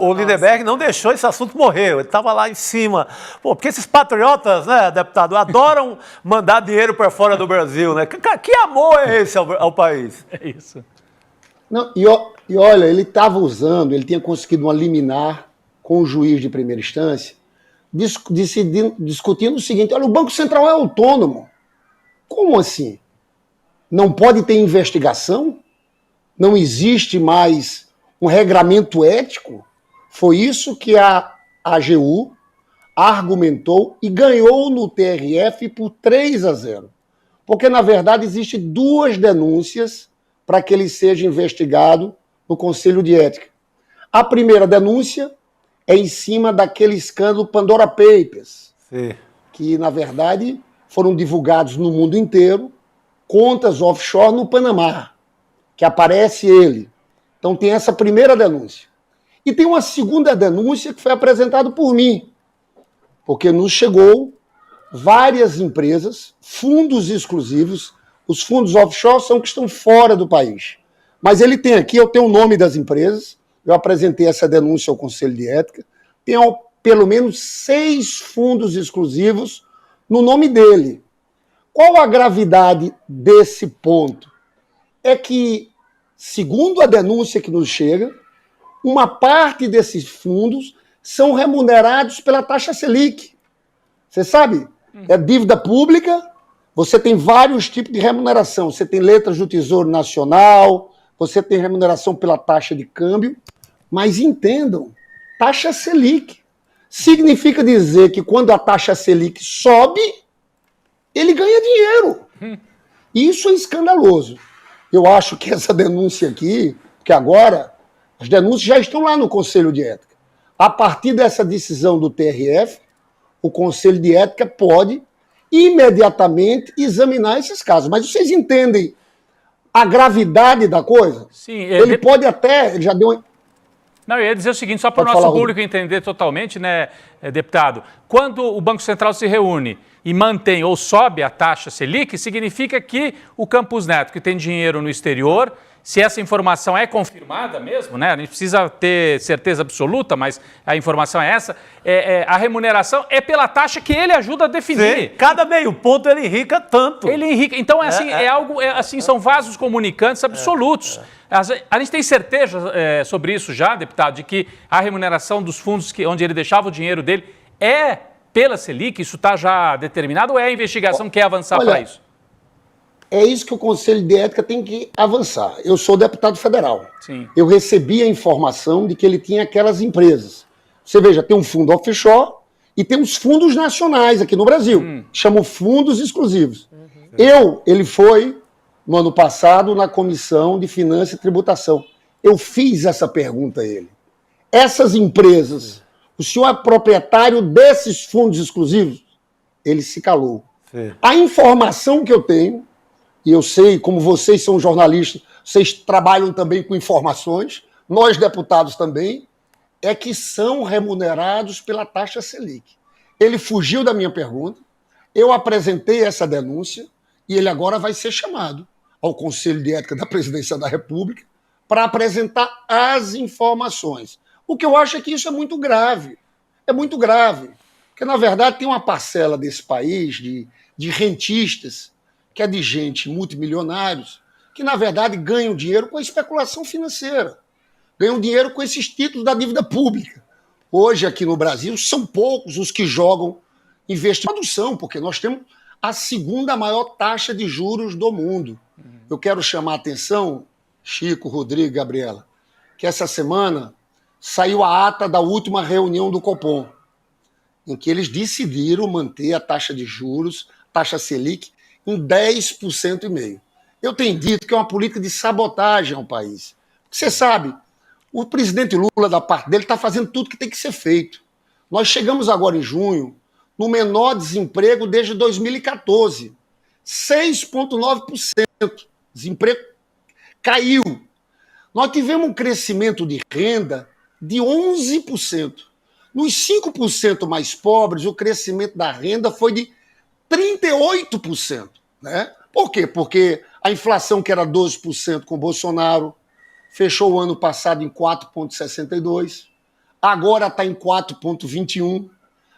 o Lindenberg não deixou esse assunto morrer, ele estava lá em cima. Pô, porque esses patriotas, né, deputado, adoram mandar dinheiro para fora do Brasil, né? Que amor é esse ao país? É isso. Não, e olha, ele estava usando, ele tinha conseguido uma liminar com o juiz de primeira instância, discutindo o seguinte: olha, o Banco Central é autônomo. Como assim? Não pode ter investigação? Não existe mais um regramento ético? Foi isso que a AGU argumentou e ganhou no TRF por 3-0. Porque, na verdade, existem 2 denúncias para que ele seja investigado no Conselho de Ética. A primeira denúncia é em cima daquele escândalo Pandora Papers, Sim. que, na verdade, foram divulgados no mundo inteiro, contas offshore no Panamá, que aparece ele. Então tem essa primeira denúncia. E tem uma segunda denúncia que foi apresentada por mim, porque nos chegou várias empresas, fundos exclusivos. Os fundos offshore são que estão fora do país. Mas ele tem aqui, eu tenho o nome das empresas, eu apresentei essa denúncia ao Conselho de Ética, tem pelo menos 6 fundos exclusivos no nome dele. Qual a gravidade desse ponto? É que, segundo a denúncia que nos chega, uma parte desses fundos são remunerados pela taxa Selic. Você sabe? É dívida pública, você tem vários tipos de remuneração. Você tem letras do Tesouro Nacional, você tem remuneração pela taxa de câmbio, mas entendam, taxa Selic. Significa dizer que quando a taxa Selic sobe, ele ganha dinheiro. Isso é escandaloso. Eu acho que essa denúncia aqui, porque agora as denúncias já estão lá no Conselho de Ética. A partir dessa decisão do TRF, o Conselho de Ética pode imediatamente examinar esses casos. Mas vocês entendem a gravidade da coisa? Sim. Ele pode até... Ele já deu... Não, eu ia dizer o seguinte, só para o nosso público entender totalmente, né, deputado? Quando o Banco Central se reúne e mantém ou sobe a taxa Selic, significa que o Campos Neto, que tem dinheiro no exterior, se essa informação é confirmada mesmo, né? A gente precisa ter certeza absoluta, mas a informação é essa, a remuneração é pela taxa que ele ajuda a definir. Sim, cada meio ponto ele enrica tanto. Ele enrica. Então, algo, assim, são vasos comunicantes absolutos. A gente tem certeza sobre isso já, deputado, de que a remuneração dos fundos onde ele deixava o dinheiro dele é pela Selic? Isso está já determinado ou é a investigação que quer avançar para isso? É isso que o Conselho de Ética tem que avançar. Eu sou deputado federal. Sim. Eu recebi a informação de que ele tinha aquelas empresas. Você veja, tem um fundo offshore e tem os fundos nacionais aqui no Brasil. Chamam fundos exclusivos. Ele foi, no ano passado, na Comissão de Finanças e Tributação. Eu fiz essa pergunta a ele. Essas empresas, o senhor é proprietário desses fundos exclusivos? Ele se calou. Sim. A informação que eu tenho, e eu sei, como vocês são jornalistas, vocês trabalham também com informações, nós deputados também, é que são remunerados pela taxa Selic. Ele fugiu da minha pergunta, eu apresentei essa denúncia e ele agora vai ser chamado ao Conselho de Ética da Presidência da República para apresentar as informações. O que eu acho é que isso é muito grave. É muito grave. Porque, na verdade, tem uma parcela desse país de rentistas, que é de gente multimilionários, que, na verdade, ganham dinheiro com a especulação financeira. Ganham dinheiro com esses títulos da dívida pública. Hoje, aqui no Brasil, são poucos os que jogam investimento. São, porque nós temos a segunda maior taxa de juros do mundo. Eu quero chamar a atenção, Chico, Rodrigo, Gabriela, que essa semana saiu a ata da última reunião do Copom, em que eles decidiram manter a taxa de juros, taxa Selic, em 10,5%. Eu tenho dito que é uma política de sabotagem ao país. Você sabe, o presidente Lula, da parte dele, está fazendo tudo que tem que ser feito. Nós chegamos agora em junho no menor desemprego desde 2014. 6,9%. Desemprego caiu. Nós tivemos um crescimento de renda de 11%. Nos 5% mais pobres, o crescimento da renda foi de 38%. Né? Por quê? Porque a inflação, que era 12% com Bolsonaro, fechou o ano passado em 4,62%. agora está em 4,21.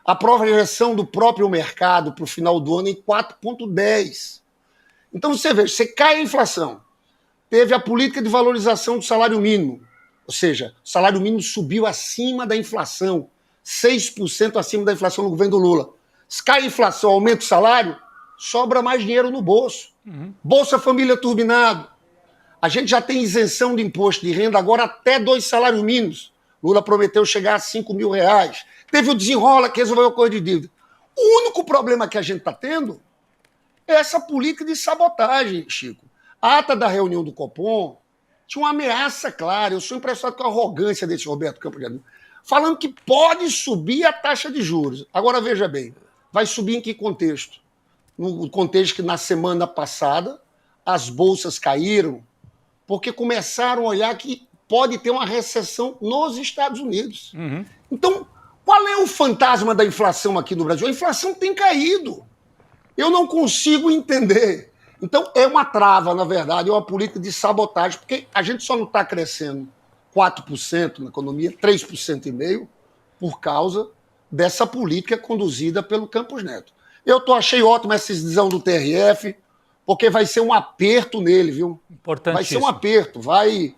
A projeção do próprio mercado para o final do ano é em 4,10. Então você vê, você cai a inflação, teve a política de valorização do salário mínimo, ou seja, o salário mínimo subiu acima da inflação, 6% acima da inflação no governo do Lula. Se cai a inflação, aumenta o salário, sobra mais dinheiro no bolso. Bolsa Família turbinado. A gente já tem isenção de imposto de renda agora até 2 salários mínimos. Lula prometeu chegar a 5 mil reais. Teve o desenrola que resolveu a coisa de dívida. O único problema que a gente está tendo é essa política de sabotagem, Chico. A ata da reunião do Copom tinha uma ameaça clara. Eu sou impressionado com a arrogância desse Roberto Campos Neto, falando que pode subir a taxa de juros. Agora, veja bem, vai subir em que contexto? No contexto que na semana passada as bolsas caíram porque começaram a olhar que pode ter uma recessão nos Estados Unidos. Então, qual é o fantasma da inflação aqui no Brasil? A inflação tem caído. Eu não consigo entender. Então, é uma trava, na verdade, é uma política de sabotagem, porque a gente só não está crescendo 4% na economia, 3,5% por causa dessa política conduzida pelo Campos Neto. Eu achei ótima essa decisão do TRF, porque vai ser um aperto nele, viu? Vai ser um aperto, vai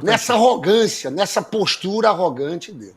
nessa arrogância, nessa postura arrogante dele.